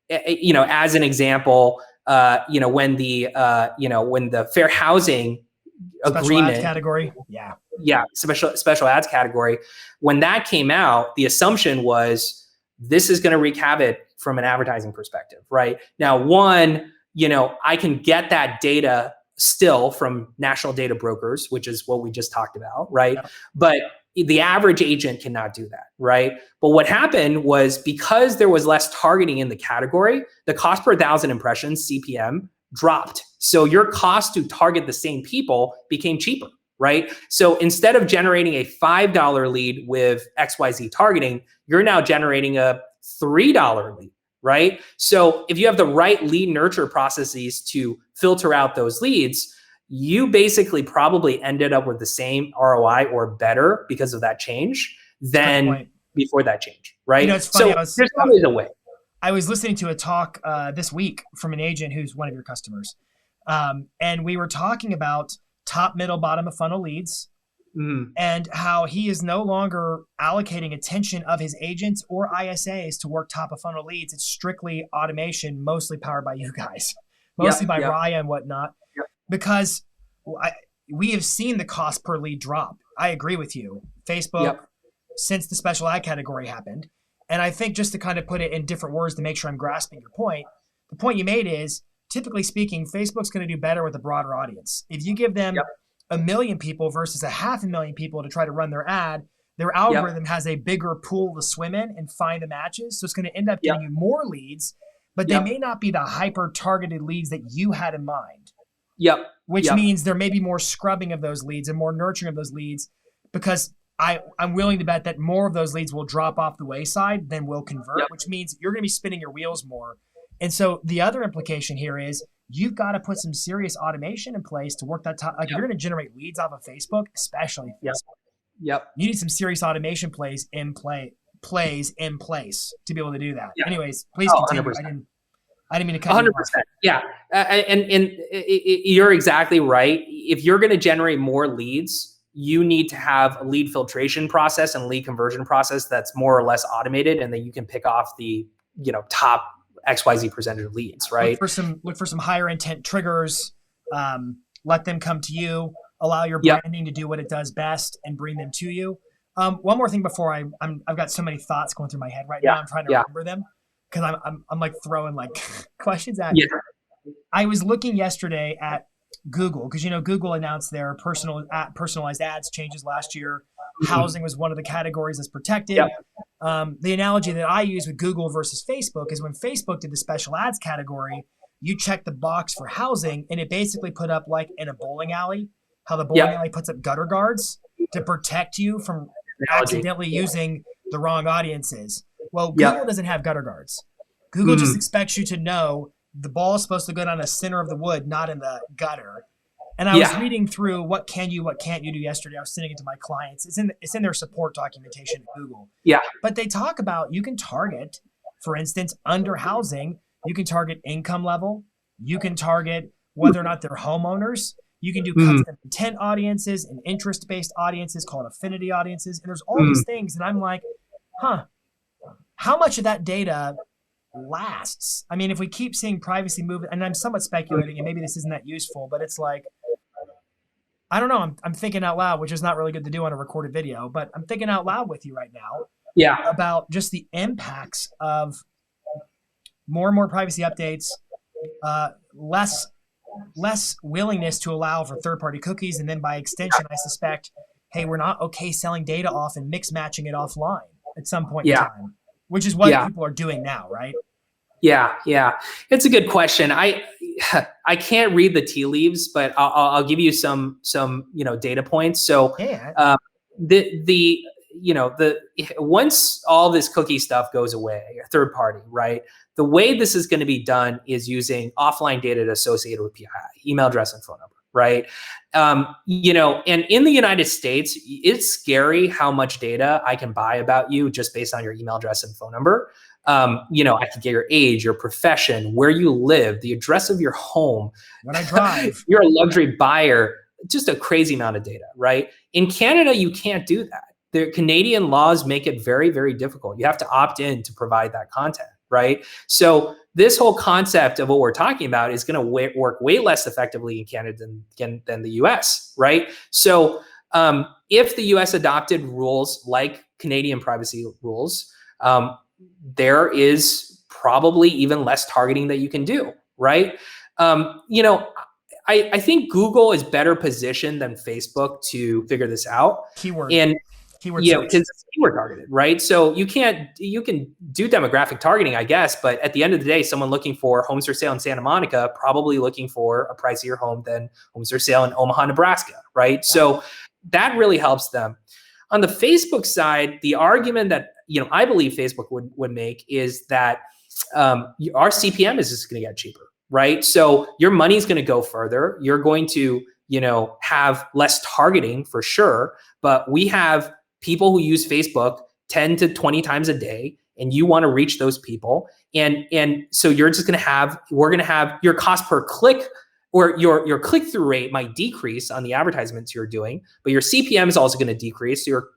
as an example, when the fair housing special ads agreement, category. special ads category, when that came out, the assumption was this is going to wreak havoc from an advertising perspective, right? Now, one, I can get that data still from national data brokers, which is what we just talked about, right? Yep. But the average agent cannot do that, right? But what happened was, because there was less targeting in the category, the cost per 1,000 impressions, CPM, dropped. So your cost to target the same people became cheaper, right? So instead of generating a $5 lead with XYZ targeting, you're now generating a $3 lead, right? So if you have the right lead nurture processes to filter out those leads, you basically probably ended up with the same ROI or better because of that change than before that change, right? It's funny. So there's always a way. I was listening to a talk this week from an agent who's one of your customers. And we were talking about top, middle, bottom of funnel leads, and how he is no longer allocating attention of his agents or ISAs to work top of funnel leads. It's strictly automation, mostly powered by you guys, mostly by Raya and whatnot, because we have seen the cost per lead drop. I agree with you. Facebook, since the special ad category happened. And I think, just to kind of put it in different words to make sure I'm grasping your point, the point you made is, typically speaking, Facebook's going to do better with a broader audience. If you give them 1 million people versus 500,000 people to try to run their ad, their algorithm has a bigger pool to swim in and find the matches. So it's going to end up getting you more leads, but they may not be the hyper-targeted leads that you had in mind. Which means there may be more scrubbing of those leads and more nurturing of those leads, because I'm willing to bet that more of those leads will drop off the wayside than will convert, which means you're going to be spinning your wheels more. And so the other implication here is, you've got to put some serious automation in place to work that top. Like, if you're going to generate leads off of Facebook, especially Facebook, you need some serious automation plays in place to be able to do that. Anyways, please continue. 100%. I didn't mean to cut you off. 100%. Yeah. And you're exactly right. If you're going to generate more leads, you need to have a lead filtration process and lead conversion process that's more or less automated, and then you can pick off the, top XYZ percentage of leads, right? Look for some higher intent triggers. Let them come to you. Allow your branding to do what it does best and bring them to you. One more thing before I've got so many thoughts going through my head right now. I'm trying to remember them, because I'm like throwing like questions at you. I was looking yesterday at Google, because Google announced their personalized ads changes last year. Housing was one of the categories that's protected. The analogy that I use with Google versus Facebook is, when Facebook did the special ads category, you check the box for housing, and it basically put up, like in a bowling alley, how the bowling alley puts up gutter guards to protect you from accidentally using the wrong audiences. Well, Google doesn't have gutter guards. Google just expects you to know the ball is supposed to go down the center of the wood, not in the gutter. And I was reading through what can't you do yesterday. I was sending it to my clients. It's in their support documentation at Google. But they talk about, you can target, for instance, under housing, you can target income level. You can target whether or not they're homeowners. You can do custom intent audiences and interest-based audiences called affinity audiences. And there's all these things. And I'm like, how much of that data lasts? I mean, if we keep seeing privacy move, and I'm somewhat speculating, and maybe this isn't that useful, but it's like, I don't know. I'm thinking out loud, which is not really good to do on a recorded video, but I'm thinking out loud with you right now about just the impacts of more and more privacy updates, less willingness to allow for third-party cookies, and then by extension, I suspect, hey, we're not okay selling data off and mix matching it offline at some point in time, which is what people are doing now, right? Yeah. It's a good question. I can't read the tea leaves, but I'll give you some data points. So once all this cookie stuff goes away, third party, right? The way this is going to be done is using offline data associated with PII, email address and phone number, right? And in the United States, it's scary how much data I can buy about you just based on your email address and phone number. I can get your age, your profession, where you live, the address of your home, when I drive. You're a luxury buyer, just a crazy amount of data, right? In Canada, you can't do that. The Canadian laws make it very, very difficult. You have to opt in to provide that content, right? So this whole concept of what we're talking about is going to work way less effectively in Canada than the US, right? So if the US adopted rules like Canadian privacy rules, there is probably even less targeting that you can do, right? I think Google is better positioned than Facebook to figure this out. Keyword Because it's keyword targeted, right? So you can do demographic targeting, I guess, but at the end of the day, someone looking for homes for sale in Santa Monica probably looking for a pricier home than homes for sale in Omaha, Nebraska, right? So that really helps them. On the Facebook side, the argument that I believe Facebook would make is that our CPM is just going to get cheaper, right? So your money's going to go further. You're going to have less targeting for sure, but we have people who use Facebook 10 to 20 times a day, and you want to reach those people. And so we're going to have your cost per click, or your click-through rate might decrease on the advertisements you're doing, but your CPM is also going to decrease. So your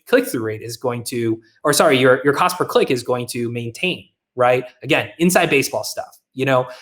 click-through rate is going to, your cost per click is going to maintain, right? Again, inside baseball stuff,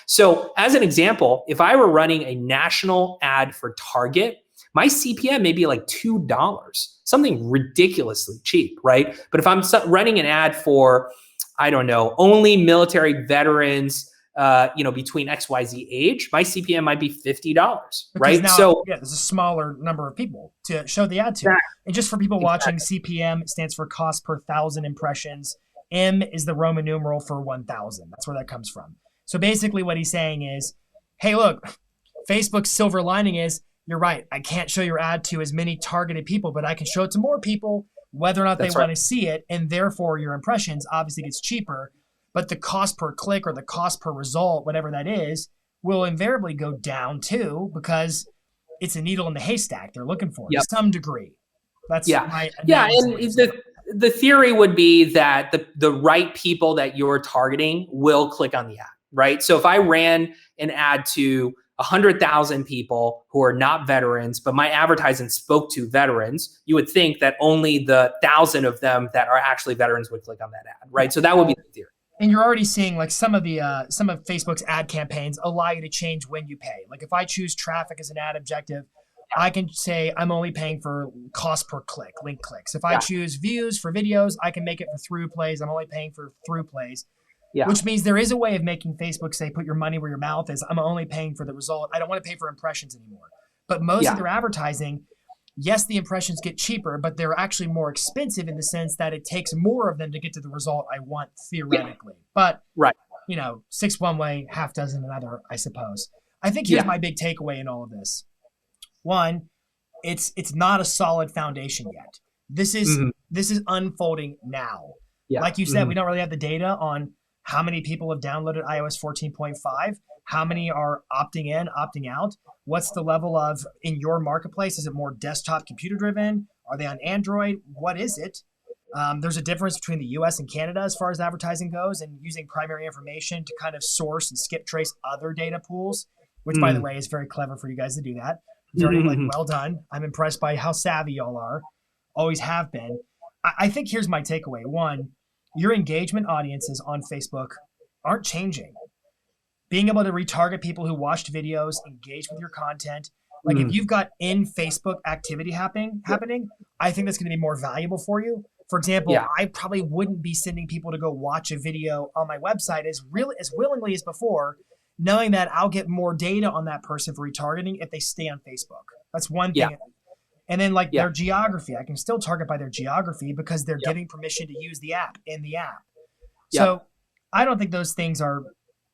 So as an example, if I were running a national ad for Target, my CPM may be like $2, something ridiculously cheap, right? But if I'm running an ad for, I don't know, only military veterans, between XYZ age, my CPM might be $50, right? So there's a smaller number of people to show the ad to. Exactly. And just for people watching, CPM stands for cost per 1,000 impressions. M is the Roman numeral for 1,000. That's where that comes from. So basically what he's saying is, hey, look, Facebook's silver lining is, you're right, I can't show your ad to as many targeted people, but I can show it to more people, whether or not they want to see it, and therefore your impressions obviously gets cheaper, but the cost per click or the cost per result, whatever that is, will invariably go down too, because it's a needle in the haystack they're looking for to some degree. That's my analysis. And the theory would be that the right people that you're targeting will click on the ad, right? So if I ran an ad to 100,000 people who are not veterans, but my advertising spoke to veterans, you would think that only the 1,000 of them that are actually veterans would click on that ad, right? So that would be the theory. And you're already seeing like some of Facebook's ad campaigns allow you to change when you pay. Like if I choose traffic as an ad objective, I can say I'm only paying for cost per click, link clicks. If I choose views for videos, I can make it for through plays. I'm only paying for through plays. Yeah. Which means there is a way of making Facebook say, put your money where your mouth is. I'm only paying for the result. I don't want to pay for impressions anymore. But most of their advertising, yes, the impressions get cheaper, but they're actually more expensive in the sense that it takes more of them to get to the result I want theoretically. But, 6 one way, half dozen another, I suppose. I think here's my big takeaway in all of this. One, it's not a solid foundation yet. This is unfolding now. Yeah. Like you said, we don't really have the data on how many people have downloaded iOS 14.5, how many are opting in, opting out. What's the level of in your marketplace? Is it more desktop computer driven? Are they on Android? What is it? There's a difference between the US and Canada as far as advertising goes, and using primary information to kind of source and skip trace other data pools, which by the way is very clever for you guys to do that. Very well done. I'm impressed by how savvy y'all are. Always have been. I think here's my takeaway. One, your engagement audiences on Facebook aren't changing. Being able to retarget people who watched videos, engage with your content. Like if you've got in Facebook activity happening, I think that's going to be more valuable for you. For example, I probably wouldn't be sending people to go watch a video on my website as willingly as before, knowing that I'll get more data on that person for retargeting if they stay on Facebook. That's one thing. And then their geography, I can still target by their geography because they're giving permission to use the app in the app. So I don't think those things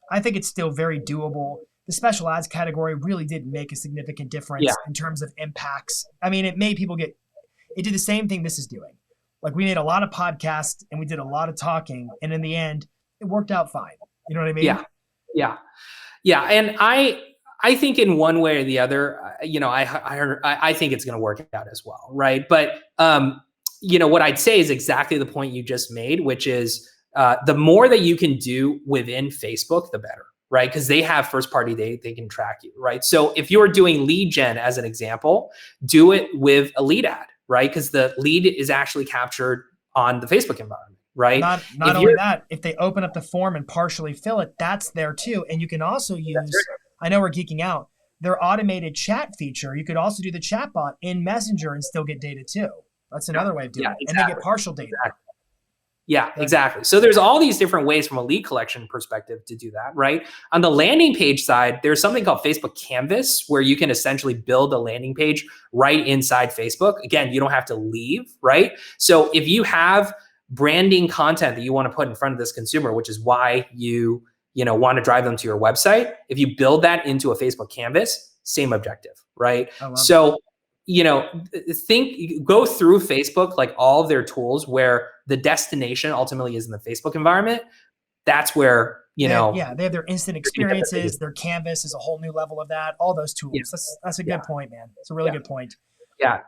I think it's still very doable. The special ads category really did make a significant difference in terms of impacts. I mean, it did the same thing this is doing. Like we made a lot of podcasts and we did a lot of talking, and in the end, it worked out fine. You know what I mean? Yeah. And I think in one way or the other, I think it's going to work out as well, right? But what I'd say is exactly the point you just made, which is the more that you can do within Facebook, the better, right? Because they have first party data, they can track you, right? So if you're doing lead gen as an example, do it with a lead ad, right? Because the lead is actually captured on the Facebook environment. Right. Not only that, if they open up the form and partially fill it, that's there too. And you can also use, I know we're geeking out, their automated chat feature. You could also do the chatbot in Messenger and still get data too. That's another way of doing it. Exactly. And they get partial data. Exactly. Yeah, exactly. So there's all these different ways from a lead collection perspective to do that, right? On the landing page side, there's something called Facebook Canvas where you can essentially build a landing page right inside Facebook. Again, you don't have to leave, right? So if you have branding content that you want to put in front of this consumer, which is why you want to drive them to your website, if you build that into a Facebook Canvas, same objective, right? So go through Facebook, like all of their tools where the destination ultimately is in the Facebook environment. That's where they have their instant experiences. Their Canvas is a whole new level of that. All those tools. Yeah. That's a good point, man. It's a really good point. Yeah,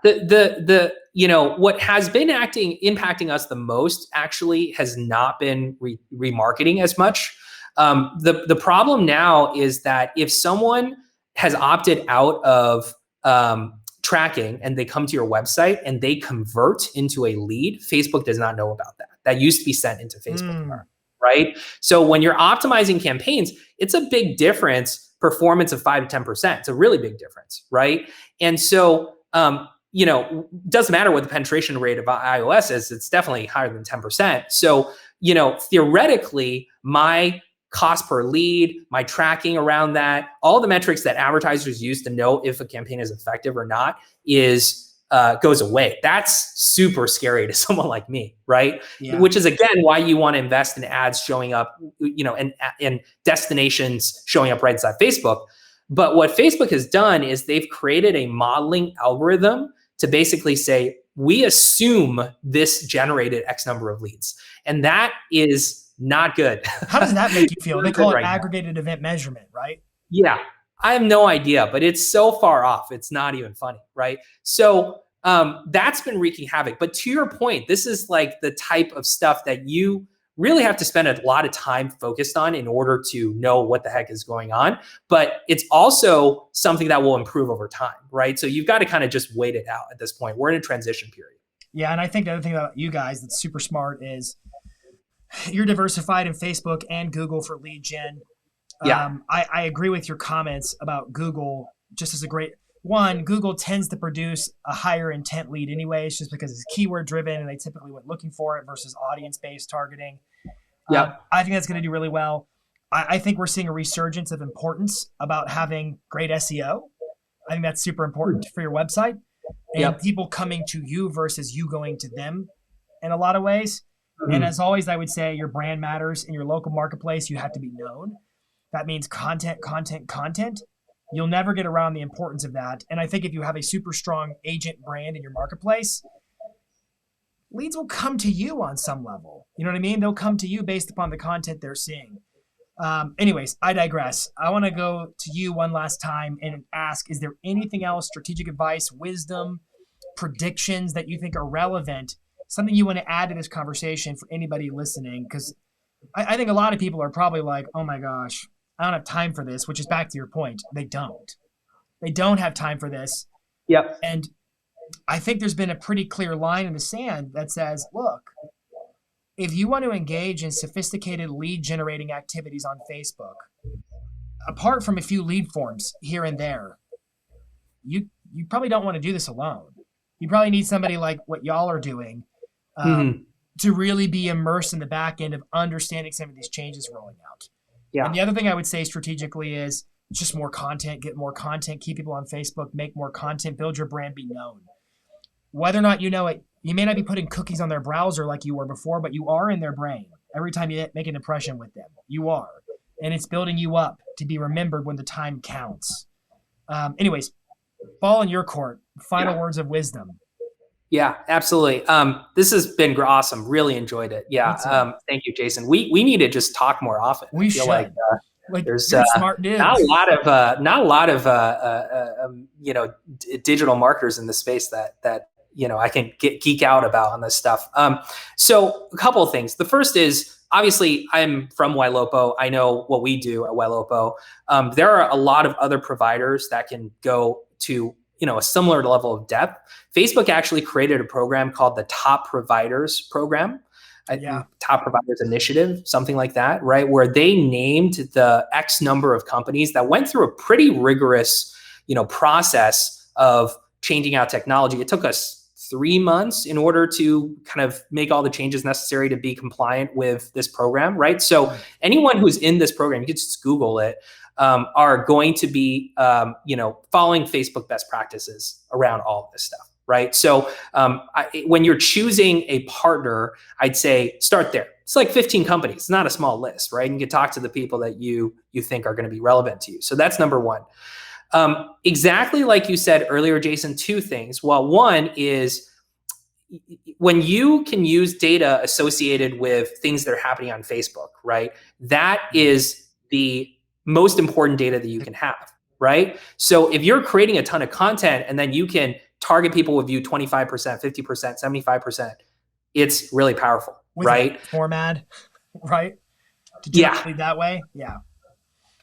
what has been impacting us the most actually has not been remarketing as much. The problem now is that if someone has opted out of tracking and they come to your website and they convert into a lead, Facebook does not know about that. That used to be sent into Facebook, right? So when you're optimizing campaigns, it's a big difference, performance of 5 to 10%. It's a really big difference, right? And so doesn't matter what the penetration rate of iOS is, it's definitely higher than 10%. So, theoretically, my cost per lead, my tracking around that, all the metrics that advertisers use to know if a campaign is effective or not goes away. That's super scary to someone like me, right? Yeah. Which is, again, why you want to invest in ads showing up, and destinations showing up right inside Facebook. But what Facebook has done is they've created a modeling algorithm to basically say, we assume this generated X number of leads. And that is not good. How does that make you feel? They call it aggregated event measurement, right? Yeah, I have no idea, but it's so far off. It's not even funny, right? So that's been wreaking havoc. But to your point, this is like the type of stuff that you really have to spend a lot of time focused on in order to know what the heck is going on. But it's also something that will improve over time, right? So you've got to kind of just wait it out at this point. We're in a transition period. Yeah, and I think the other thing about you guys that's super smart is you're diversified in Facebook and Google for lead gen. Yeah. I agree with your comments about Google just as a great one. Google tends to produce a higher intent lead anyways, just because it's keyword driven and they typically went looking for it versus audience-based targeting. Yeah, I think that's going to do really well. I think we're seeing a resurgence of importance about having great SEO. I think that's super important for your website and people coming to you versus you going to them in a lot of ways. Mm-hmm. And as always, I would say your brand matters in your local marketplace. You have to be known. That means content. You'll never get around the importance of that. And I think if you have a super strong agent brand in your marketplace, leads will come to you on some level. You know what I mean? They'll come to you based upon the content they're seeing. Anyways, I digress. I want to go to you one last time and ask, is there anything else, strategic advice, wisdom, predictions that you think are relevant, something you want to add to this conversation for anybody listening? Because I think a lot of people are probably like, oh my gosh, I don't have time for this, which is back to your point. They don't have time for this. Yep. And I think there's been a pretty clear line in the sand that says, look, if you want to engage in sophisticated lead generating activities on Facebook, apart from a few lead forms here and there, you probably don't want to do this alone. You probably need somebody like what y'all are doing to really be immersed in the back end of understanding some of these changes rolling out. Yeah. And the other thing I would say strategically is just more content, get more content, keep people on Facebook, make more content, build your brand, be known. Whether or not you know it, you may not be putting cookies on their browser like you were before, but you are in their brain. Every time you make an impression with them, you are. And it's building you up to be remembered when the time counts. Anyways, ball in your court. Final words of wisdom. Yeah, absolutely. This has been awesome. Really enjoyed it. Yeah. Thank you, Jason. We need to just talk more often. We should. Like, There's you're a smart dude. not a lot of digital marketers in the space that I can geek out about on this stuff. So a couple of things. The first is, obviously, I'm from Ylopo. I know what we do at Ylopo. There are a lot of other providers that can go to a similar level of depth. Facebook actually created a program called the Top Providers Program. Top Providers Initiative, something like that, right? Where they named the X number of companies that went through a pretty rigorous, process of changing out technology. It took us 3 months in order to kind of make all the changes necessary to be compliant with this program, right? So anyone who's in this program, you can just Google it, are going to be, following Facebook best practices around all of this stuff, right? So when you're choosing a partner, I'd say start there. It's like 15 companies. It's not a small list, right? And you can talk to the people that you think are going to be relevant to you. So that's number one. Exactly like you said earlier, Jason, two things. Well, one is when you can use data associated with things that are happening on Facebook, right? That is the most important data that you can have, right? So if you're creating a ton of content and then you can target people with view 25%, 50%, 75%, it's really powerful, with right? Format, right? To generate that way. Yeah.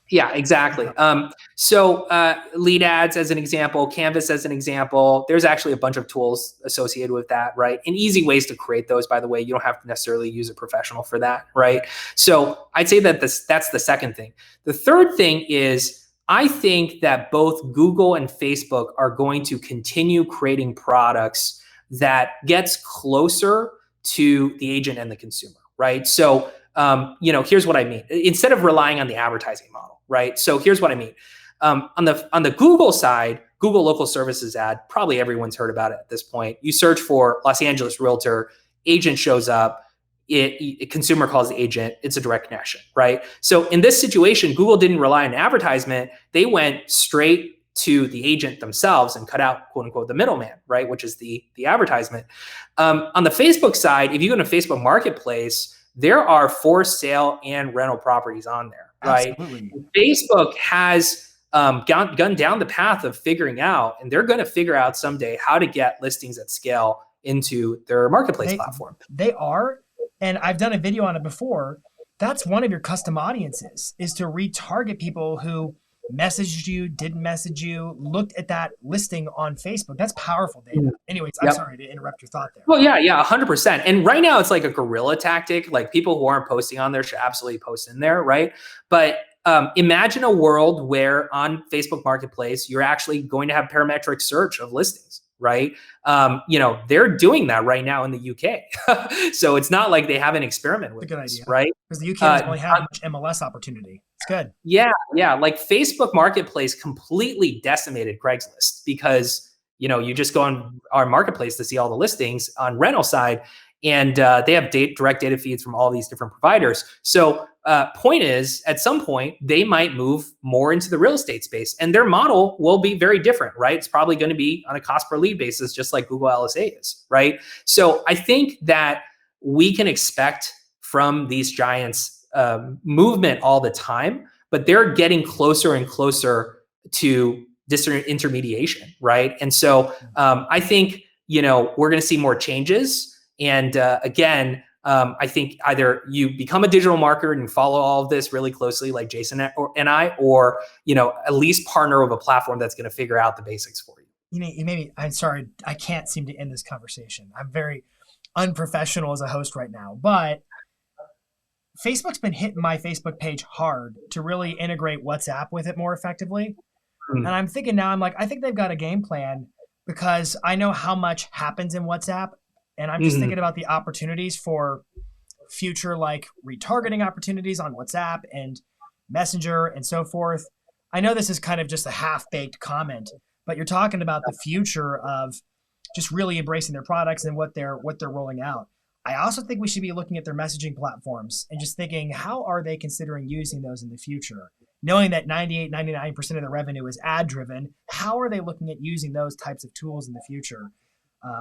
Yeah, exactly. So lead ads as an example, Canvas as an example, there's actually a bunch of tools associated with that, right? And easy ways to create those, by the way. You don't have to necessarily use a professional for that, right? So I'd say that that's the second thing. The third thing is, I think that both Google and Facebook are going to continue creating products that gets closer to the agent and the consumer, right? So here's what I mean. Instead of relying on the advertising model, right? So here's what I mean. On the Google side, Google Local Services ad, probably everyone's heard about it at this point. You search for Los Angeles Realtor, agent shows up, a consumer calls the agent, it's a direct connection, right? So in this situation, Google didn't rely on advertisement. They went straight to the agent themselves and cut out, quote unquote, the middleman, right? Which is the advertisement. On the Facebook side, if you go to Facebook Marketplace, there are for sale and rental properties on there, right? Absolutely. Facebook has gone down the path of figuring out, and they're going to figure out someday how to get listings at scale into their marketplace platform. They are, and I've done a video on it before. That's one of your custom audiences, is to retarget people who messaged you, didn't message you, looked at that listing on Facebook. That's powerful data. Anyways, I'm sorry to interrupt your thought there. Well, yeah, 100%. And right now it's like a guerrilla tactic. Like people who aren't posting on there should absolutely post in there, right? But imagine a world where on Facebook Marketplace, you're actually going to have parametric search of listings, right? They're doing that right now in the UK. So it's not like they haven't experimented with this, right? Because the UK doesn't really have much MLS opportunity. It's good. Yeah. Like Facebook Marketplace completely decimated Craigslist because, you just go on our marketplace to see all the listings on rental side, and they have direct data feeds from all these different providers. So point is, at some point, they might move more into the real estate space, and their model will be very different, right? It's probably going to be on a cost per lead basis, just like Google LSA is, right? So I think that we can expect from these giants movement all the time, but they're getting closer and closer to disintermediation, right? And so I think, we're going to see more changes. And again, I think either you become a digital marketer and follow all of this really closely, like Jason and I, or at least partner with a platform that's going to figure out the basics for you. I'm sorry, I can't seem to end this conversation. I'm very unprofessional as a host right now, but Facebook's been hitting my Facebook page hard to really integrate WhatsApp with it more effectively. And I'm thinking now, I think they've got a game plan, because I know how much happens in WhatsApp. And I'm just thinking about the opportunities for future, like retargeting opportunities on WhatsApp and Messenger and so forth. I know this is kind of just a half-baked comment, but you're talking about the future of just really embracing their products and what they're rolling out. I also think we should be looking at their messaging platforms and just thinking, how are they considering using those in the future? Knowing that 98, 99% of the revenue is ad-driven, how are they looking at using those types of tools in the future?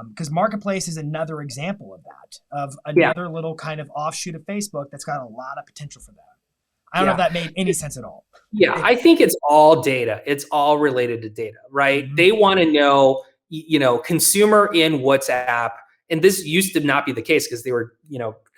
Because Marketplace is another example of that, of another little kind of offshoot of Facebook that's got a lot of potential for that. I don't know if that made any sense at all. Yeah, I think it's all data. It's all related to data, right? They want to know, consumer in WhatsApp, and this used to not be the case because they were,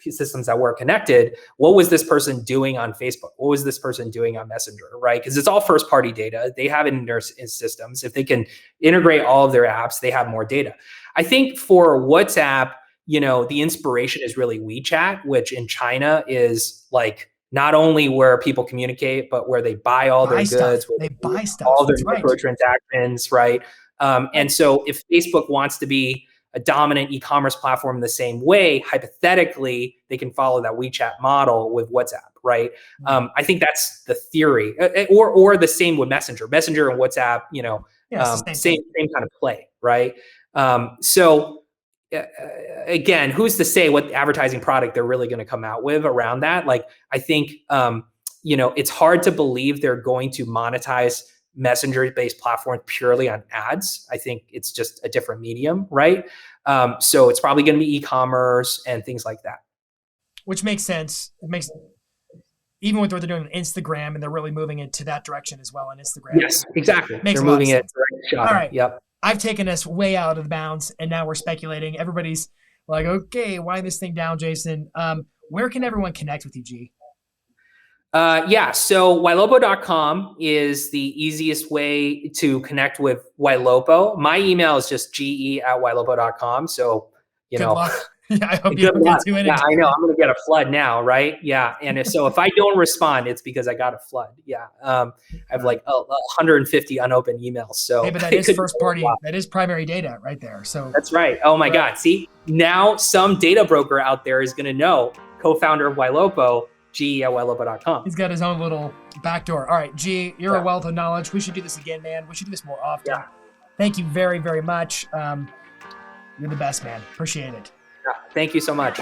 systems that were connected. What was this person doing on Facebook? What was this person doing on Messenger, right? Because it's all first party data. They have it in their systems. If they can integrate all of their apps, they have more data. I think for WhatsApp, the inspiration is really WeChat, which in China is like not only where people communicate, but where they buy all their goods, they buy stuff, all their microtransactions, right? And so if Facebook wants to be a dominant e-commerce platform in the same way, hypothetically, they can follow that WeChat model with WhatsApp, right? I think that's the theory, or the same with Messenger and WhatsApp, same kind of play, right? So again, who's to say what advertising product they're really going to come out with around that? Like, I think, it's hard to believe they're going to monetize Messenger-based platforms purely on ads. I think it's just a different medium, right? So it's probably going to be e-commerce and things like that. Which makes sense. It makes, even with what they're doing on Instagram, and they're really moving it to that direction as well on Instagram. Yes, exactly. They're moving it. All right. Yep. I've taken us way out of the bounds, and now we're speculating. Everybody's like, okay, wind this thing down, Jason. Where can everyone connect with you, G? So Ylopo.com is the easiest way to connect with Ylopo. My email is just ge@ylopo.com. So, Good luck. I hope you don't get too Yeah, I know. I'm going to get a flood now, right? Yeah. And if I don't respond, it's because I got a flood. Yeah. I have like 150 unopened emails. So hey, but that is first party. That is primary data right there. So that's right. Oh my God. See, now some data broker out there is going to know, co-founder of Ylopo, ge@ylopo.com. He's got his own little backdoor. All right, G, you're a wealth of knowledge. We should do this again, man. We should do this more often. Yeah. Thank you very, very much. You're the best, man. Appreciate it. Thank you so much.